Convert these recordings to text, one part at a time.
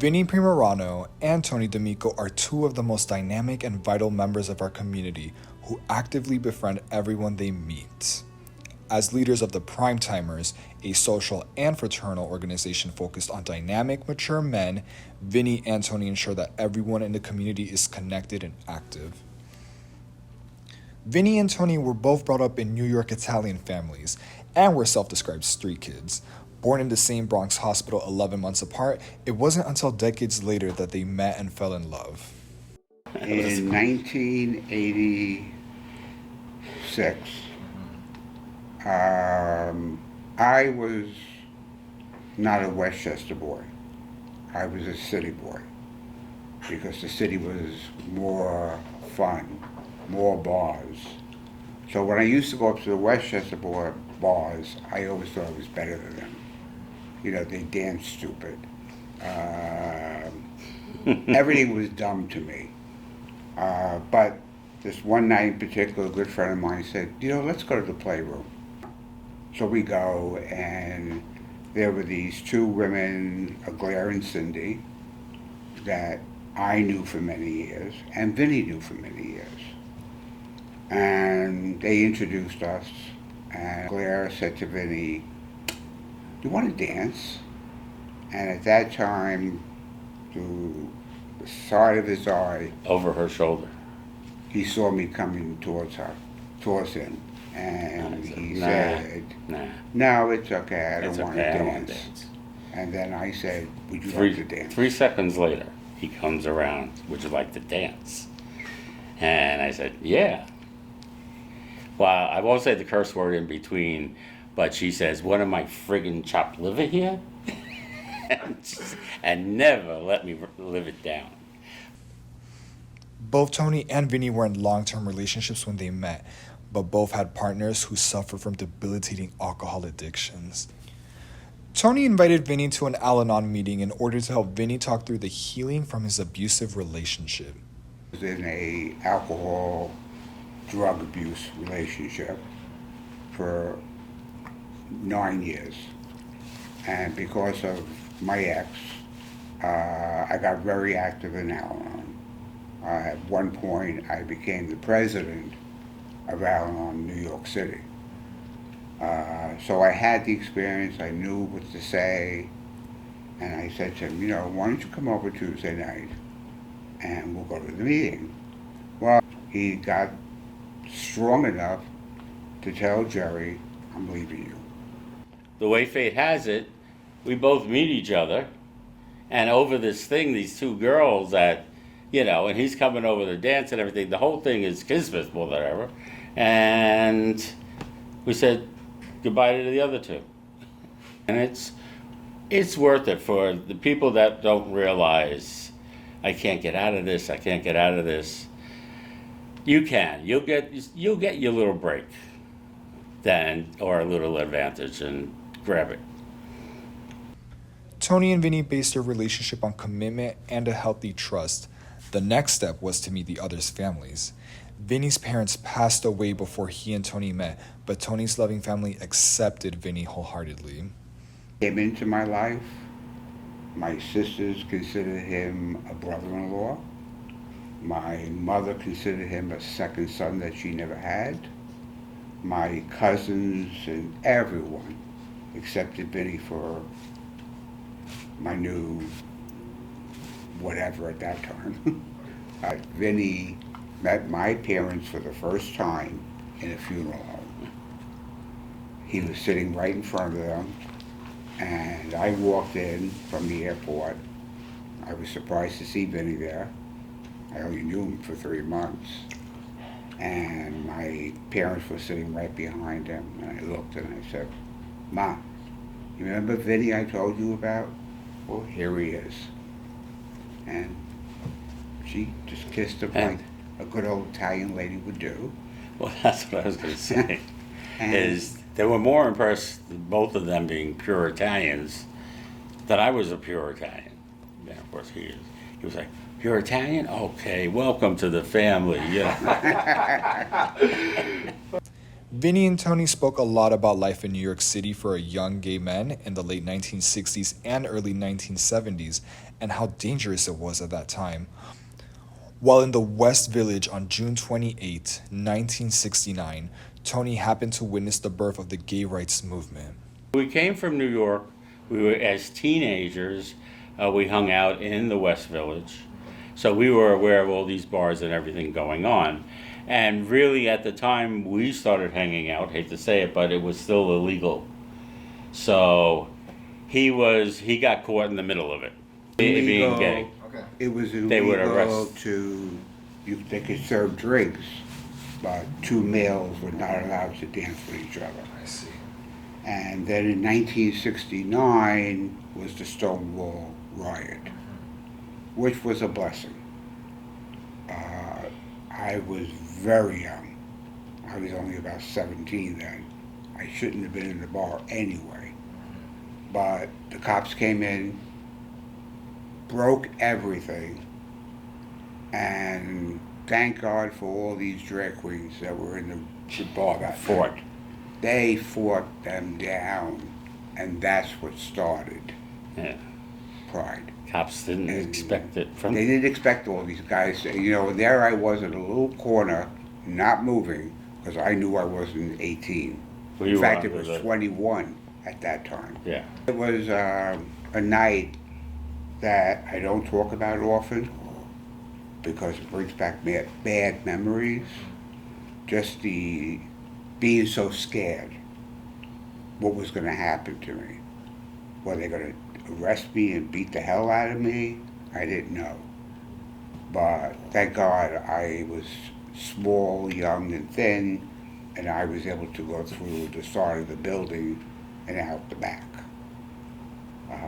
Vinnie Primerano and Tony D'Amico are two of the most dynamic and vital members of our community who actively befriend everyone they meet. As leaders of the Primetimers, a social and fraternal organization focused on dynamic, mature men, Vinnie and Tony ensure that everyone in the community is connected and active. Vinnie and Tony were both brought up in New York Italian families and were self-described street kids. Born in the same Bronx hospital 11 months apart, it wasn't until decades later that they met and fell in love. In 1986, I was not a Westchester boy. I was a city boy because the city was more fun, more bars. So when I used to go up to the Westchester bars, I always thought I was better than them. You know, they danced stupid. Everything was dumb to me. But this one night in particular, a good friend of mine said, you know, let's go to the playroom. So we go, and there were these two women, Claire and Cindy, that I knew for many years, and Vinnie knew for many years. And they introduced us, and Claire said to Vinnie, do you want to dance? And at that time, to the side of his eye, over her shoulder, he saw me coming towards him. And he said, no, it's okay, I don't want to dance. And then I said, would you like to dance? 3 seconds later, he comes around, would you like to dance? And I said, yeah. Well, I won't say the curse word in between, but she says, what am I, friggin' chopped liver here? and never let me live it down. Both Tony and Vinnie were in long-term relationships when they met, but both had partners who suffered from debilitating alcohol addictions. Tony invited Vinnie to an Al-Anon meeting in order to help Vinnie talk through the healing from his abusive relationship. I was in a alcohol, drug abuse relationship for 9 years. And because of my ex, I got very active in Al-Anon. At one point, I became the president of Al-Anon, New York City. So I had the experience, I knew what to say, and I said to him, you know, why don't you come over Tuesday night and we'll go to the meeting. Well, he got strong enough to tell Jerry, I'm leaving you. The way fate has it, we both meet each other, and over this thing, these two girls that, you know, and he's coming over to dance and everything, the whole thing is kismet more than ever, and we said goodbye to the other two. And it's worth it for the people that don't realize, I can't get out of this, I can't get out of this. You can. You'll get your little break then, or a little advantage, and grab it. Tony and Vinnie based their relationship on commitment and a healthy trust. The next step was to meet the others' families. Vinnie's parents passed away before he and Tony met, but Tony's loving family accepted Vinnie wholeheartedly. Came into my life. My sisters considered him a brother-in-law. My mother considered him a second son that she never had. My cousins and everyone accepted Vinnie for my new whatever at that time. Vinnie met my parents for the first time in a funeral home. He was sitting right in front of them, and I walked in from the airport. I was surprised to see Vinnie there. I only knew him for 3 months. And my parents were sitting right behind him, and I looked and I said, Ma, you remember Vinnie I told you about? Well, here he is. And she just kissed him like a good old Italian lady would do. Well, that's what I was going to say. Is they were more impressed, both of them being pure Italians, that I was a pure Italian. Yeah, of course he is. He was like, "You're Italian? Okay, welcome to the family." Yeah. Vinnie and Tony spoke a lot about life in New York City for a young gay man in the late 1960s and early 1970s, and how dangerous it was at that time. While in the West Village on June 28, 1969, Tony happened to witness the birth of the gay rights movement. We came from New York. We were, as teenagers, we hung out in the West Village. So we were aware of all these bars and everything going on. And really, at the time we started hanging out, hate to say it, but it was still illegal. So he got caught in the middle of it, being gay. Okay. It was They would illegal arrest. they could serve drinks, but two males were not allowed to dance with each other. I see. And then in 1969 was the Stonewall riot, which was a blessing. I was very young. I was only about 17 then. I shouldn't have been in the bar anyway. But the cops came in, broke everything, and thank God for all these drag queens that were in the bar that fought. They fought them down, and that's what started Yeah. Pride. Cops didn't And expect it from. They didn't expect all these guys. You know, there I was in a little corner, not moving, because I knew I wasn't 18. Well, you In were fact, it under was the- 21 at that time. Yeah. It was a night that I don't talk about often because it brings back bad memories. Just the being so scared. What was going to happen to me? Were they going to arrest me and beat the hell out of me? I didn't know. But thank God I was small, young, and thin, and I was able to go through the side of the building and out the back.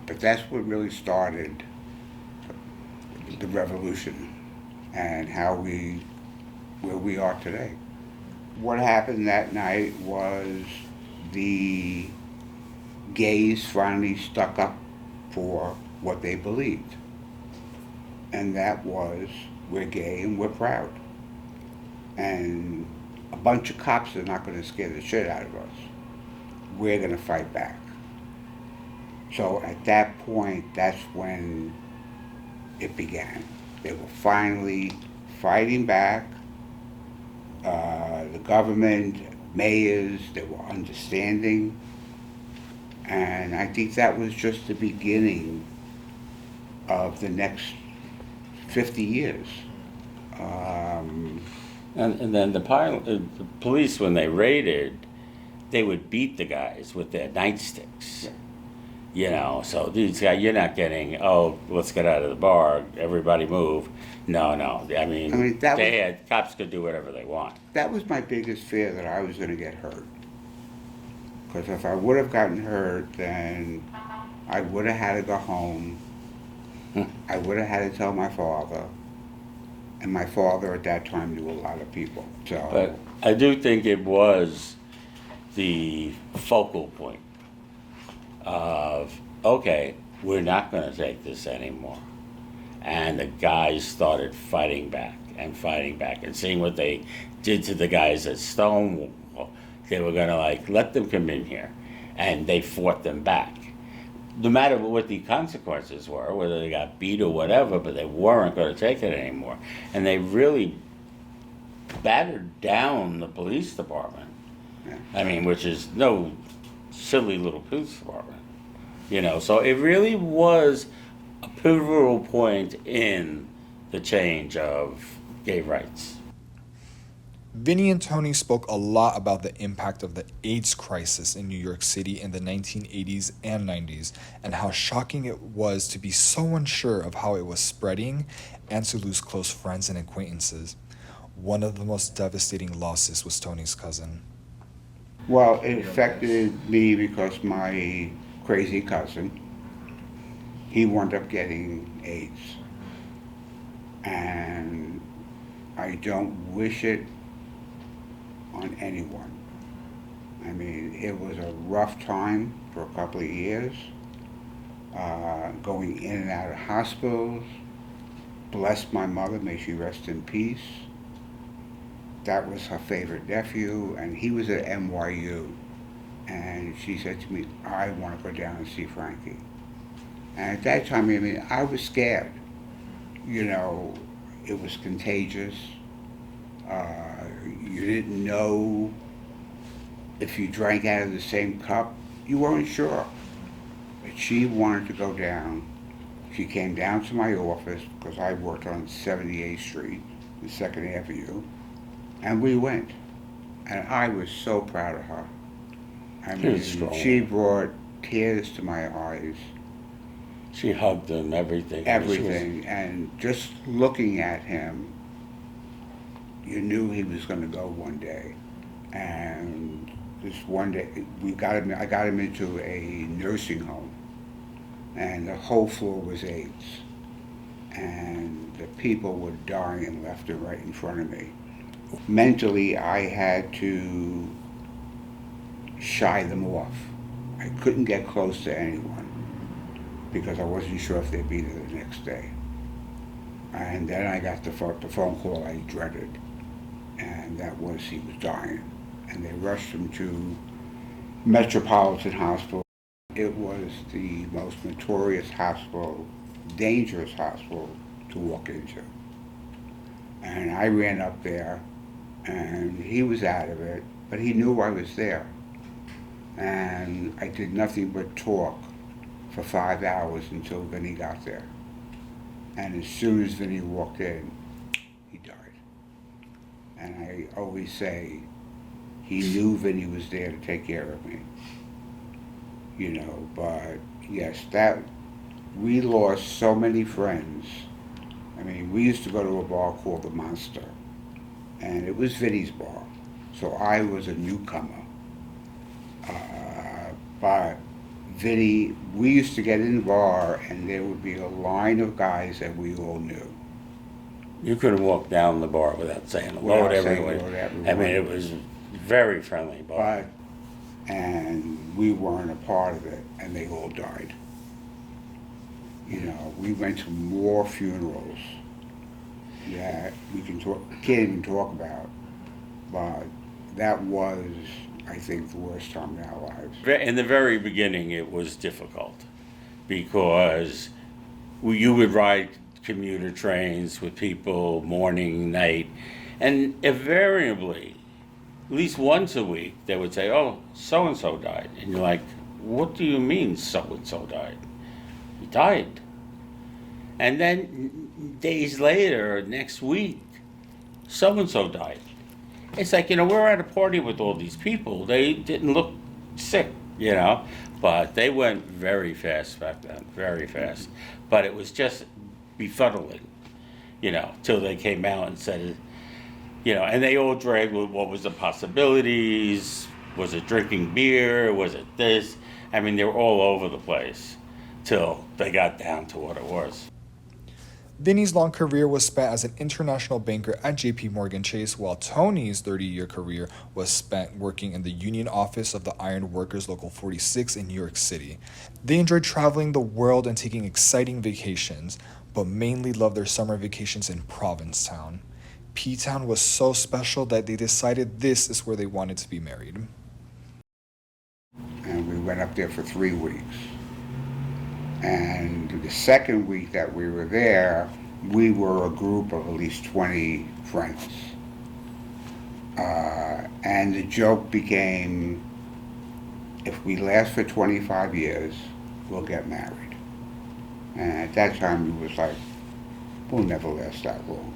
But that's what really started the revolution and where we are today. What happened that night was the gays finally stuck up for what they believed. And that was, we're gay and we're proud. And a bunch of cops are not going to scare the shit out of us. We're going to fight back. So at that point, that's when it began. They were finally fighting back. The government, mayors, they were understanding. And I think that was just the beginning of the next 50 years. And then the police, when they raided, they would beat the guys with their nightsticks. Yeah. You know, so these guys, you're not getting, oh, let's get out of the bar, everybody move. No. I mean cops could do whatever they want. That was my biggest fear, that I was going to get hurt. Because if I would have gotten hurt, then I would have had to go home. I would have had to tell my father. And my father at that time knew a lot of people. So, But I do think it was the focal point of, okay, we're not going to take this anymore. And the guys started fighting back and seeing what they did to the guys at Stonewall. They were going to let them come in here, and they fought them back. No matter what the consequences were, whether they got beat or whatever, but they weren't going to take it anymore. And they really battered down the police department. yeah. I mean, which is no silly little police department. You know, so it really was a pivotal point in the change of gay rights. Vinnie and Tony spoke a lot about the impact of the AIDS crisis in New York City in the 1980s and 90s, and how shocking it was to be so unsure of how it was spreading and to lose close friends and acquaintances. One of the most devastating losses was Tony's cousin. Well, it affected me because my crazy cousin, he wound up getting AIDS. And I don't wish it on anyone. I mean, it was a rough time for a couple of years, going in and out of hospitals. Bless my mother, may she rest in peace. That was her favorite nephew, and he was at NYU. And she said to me, I want to go down and see Frankie. And at that time, I mean, I was scared. You know, it was contagious. You didn't know if you drank out of the same cup. You weren't sure. But she wanted to go down. She came down to my office because I worked on 78th Street, the Second Avenue, and we went. And I was so proud of her. I She was mean, strong. she brought tears to my eyes. She hugged him, everything. Everything. And just looking at him, you knew he was going to go one day. And this one day, I got him into a nursing home, and the whole floor was AIDS. And the people were dying left and right in front of me. Mentally, I had to shy them off. I couldn't get close to anyone because I wasn't sure if they'd be there the next day. And then I got the phone call I dreaded, and that was he was dying. And they rushed him to Metropolitan Hospital. It was the most notorious hospital, dangerous hospital to walk into. And I ran up there, and he was out of it, but he knew I was there. And I did nothing but talk for 5 hours until Vinnie got there. And as soon as Vinnie walked in, he died. And I always say, he knew Vinnie was there to take care of me. You know, but yes, we lost so many friends. I mean, we used to go to a bar called the Monster, and it was Vinnie's bar. So I was a newcomer. But Vinnie, we used to get in the bar, and there would be a line of guys that we all knew. You couldn't walk down the bar without saying hello Without to saying everyone. hello to everyone. I mean, it was very friendly bar. And we weren't a part of it, and they all died. You know, we went to more funerals that can't even talk about, but that was, I think, the worst time in our lives. In the very beginning, it was difficult because you would ride commuter trains with people morning, night, and invariably, at least once a week, they would say, "Oh, so and so died," and you're like, "What do you mean, so and so died?" He died, and then days later, next week, so and so died. It's like, we're at a party with all these people. They didn't look sick, but they went very fast back then, very fast. But it was just befuddling, till they came out and said, and they all dragged with what was the possibilities. Was it drinking beer? Was it this? I mean, they were all over the place till they got down to what it was. Vinnie's long career was spent as an international banker at JP Morgan Chase, while Tony's 30-year career was spent working in the union office of the Iron Workers Local 46 in New York City. They enjoyed traveling the world and taking exciting vacations, but mainly loved their summer vacations in Provincetown. P-Town was so special that they decided this is where they wanted to be married. And we went up there for 3 weeks. And the second week that we were there, we were a group of at least 20 friends. And the joke became, if we last for 25 years, we'll get married. And at that time, it was like, we'll never last that long.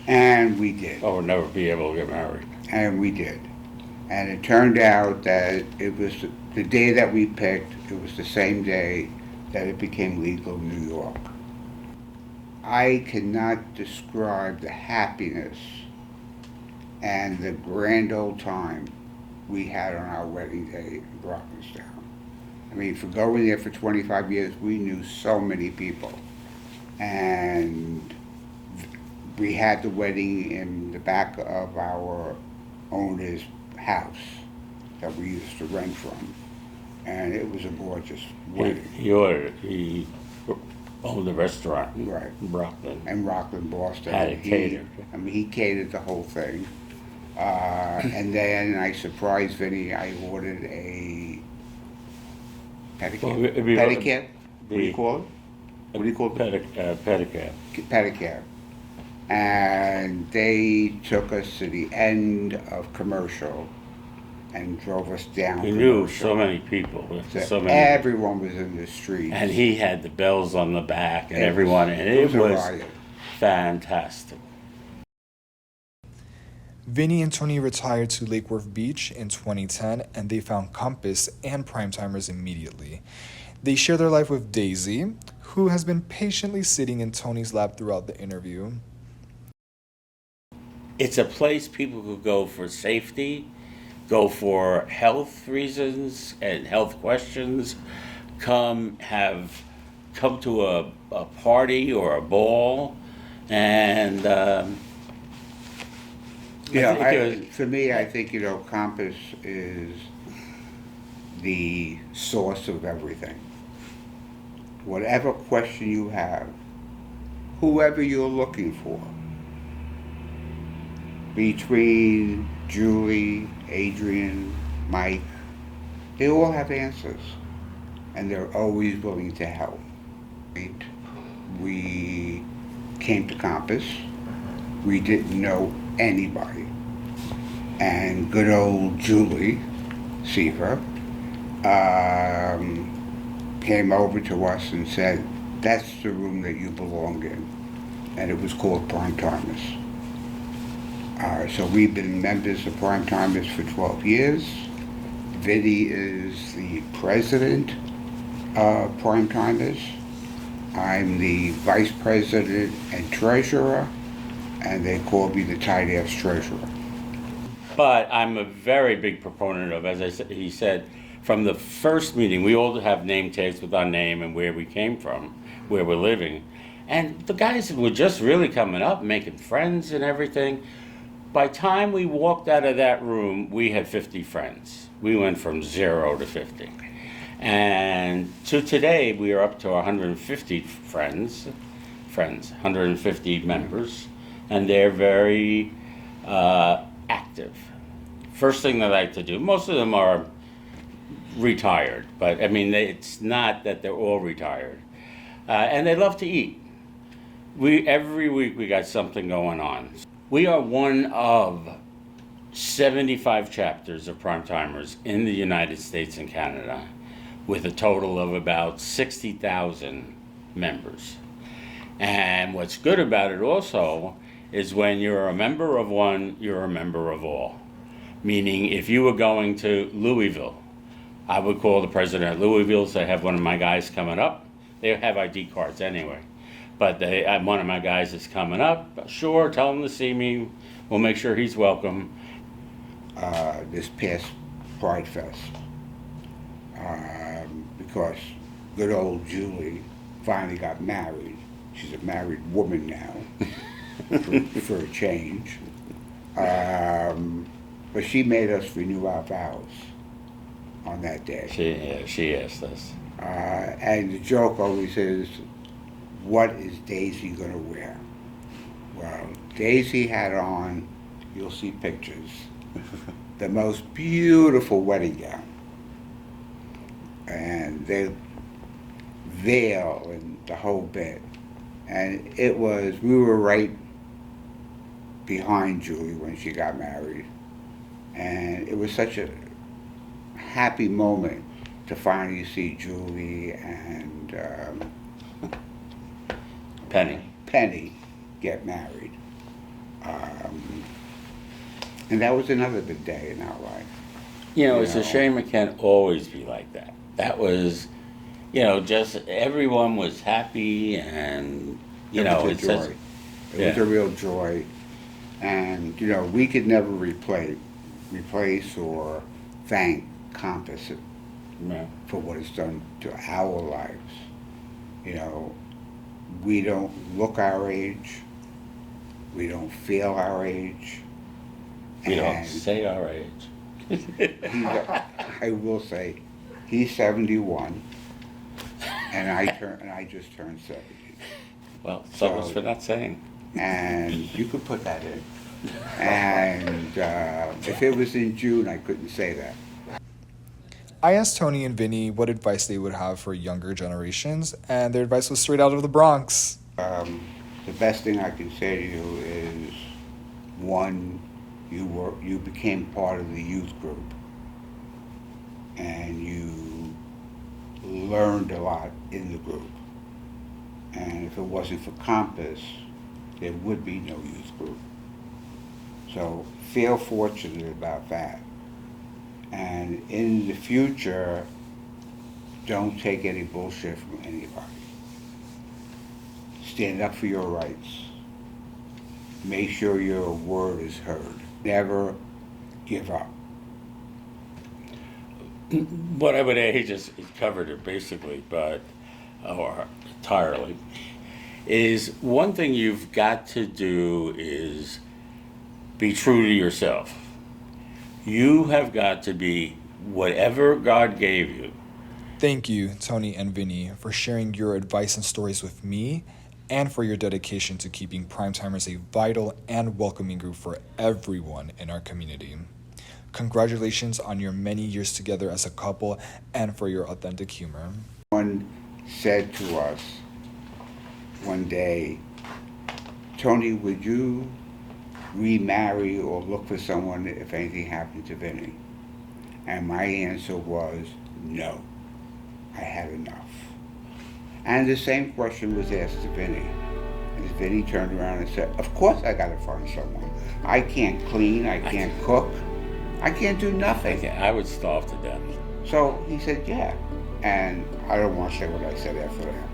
And we did. Oh, we'll never be able to get married. And we did. And it turned out that it was the day that we picked, it was the same day that it became legal in New York. I cannot describe the happiness and the grand old time we had on our wedding day in Provincetown. I mean, for going there for 25 years, we knew so many people. And we had the wedding in the back of our owner's house that we used to rent from. And it was a gorgeous wedding. He owned a restaurant Right. in Brooklyn. In Rockland, Boston. Had it catered. I mean, he catered the whole thing. And then I surprised Vinnie. I ordered a Pedicare. it'd be- Pedicare? What do you call it? What do you call it? Pedicab. Pedicare. And they took us to the end of Commercial and drove us down He knew Commercial. so many people. So So many. everyone was in the streets. And he had the bells on the back and It everyone, was- and it it was a was riot. fantastic. Vinnie and Tony retired to Lake Worth Beach in 2010, and they found Compass and Primetimers immediately. They share their life with Daisy, who has been patiently sitting in Tony's lap throughout the interview. It's a place people could go for safety, go for health reasons and health questions, come to a party or a ball, and For me, I think, Compass is the source of everything. Whatever question you have, whoever you're looking for, between Julie, Adrian, Mike, they all have answers, and they're always willing to help. We came to Compass. We didn't know anybody. And good old Julie Seaver came over to us and said, that's the room that you belong in. And it was called Primetimers. So we've been members of Primetimers for 12 years. Vinnie is the president of Primetimers. I'm the vice president and treasurer, and they call me the tight ass treasurer. But I'm a very big proponent of, as I said, he said, from the first meeting, we all have name tags with our name and where we came from, where we're living. And the guys were just really coming up, making friends and everything. By the time we walked out of that room, we had 50 friends. We went from 0 to 50. And to today, we are up to 150 friends, 150 members, and they're very active. First thing they like to do, most of them are retired, but I mean, it's not that they're all retired. And they love to eat. Every week we got something going on. We are one of 75 chapters of Primetimers in the United States and Canada, with a total of about 60,000 members. And what's good about it also is when you're a member of one, you're a member of all. Meaning, if you were going to Louisville, I would call the president of Louisville, say, I have one of my guys coming up. They have ID cards anyway. But one of my guys is coming up. Sure, tell him to see me. We'll make sure he's welcome. This past Pride Fest, because good old Julie finally got married. She's a married woman now, for a change. But she made us renew our vows on that day. She asked us. And the joke always is, what is Daisy gonna wear? Well, Daisy had on, you'll see pictures, the most beautiful wedding gown. And the veil and the whole bit. And we were right behind Julie when she got married. And it was such a happy moment to finally see Julie and Penny get married. And that was another big day in our life. It's a shame it can't always be like that. That was, just everyone was happy and, It was a real joy. And, we could never replace or thank Compass for what it's done to our lives. We don't look our age. We don't feel our age. We don't say our age. I will say, he's 71, and I just turned 70. Well, so much for not saying. And you could put that in. And if it was in June, I couldn't say that. I asked Tony and Vinny what advice they would have for younger generations, and their advice was straight out of the Bronx. The best thing I can say to you is, one, you became part of the youth group, and you learned a lot in the group. And if it wasn't for Compass, there would be no youth group. So feel fortunate about that. And in the future, don't take any bullshit from anybody. Stand up for your rights. Make sure your word is heard. Never give up. What I would add, he just covered it basically, or entirely, is one thing you've got to do is be true to yourself. You have got to be whatever God gave you. Thank you, Tony and Vinny, for sharing your advice and stories with me, and for your dedication to keeping Primetimers a vital and welcoming group for everyone in our community. Congratulations on your many years together as a couple and for your authentic humor. Someone said to us one day, Tony, would you remarry or look for someone if anything happened to Vinnie? And my answer was no. I had enough. And the same question was asked to Vinnie. And Vinnie turned around and said, of course I gotta find someone. I can't clean, I can't cook, I can't do nothing. I would starve to death. So he said, yeah. And I don't want to say what I said after that.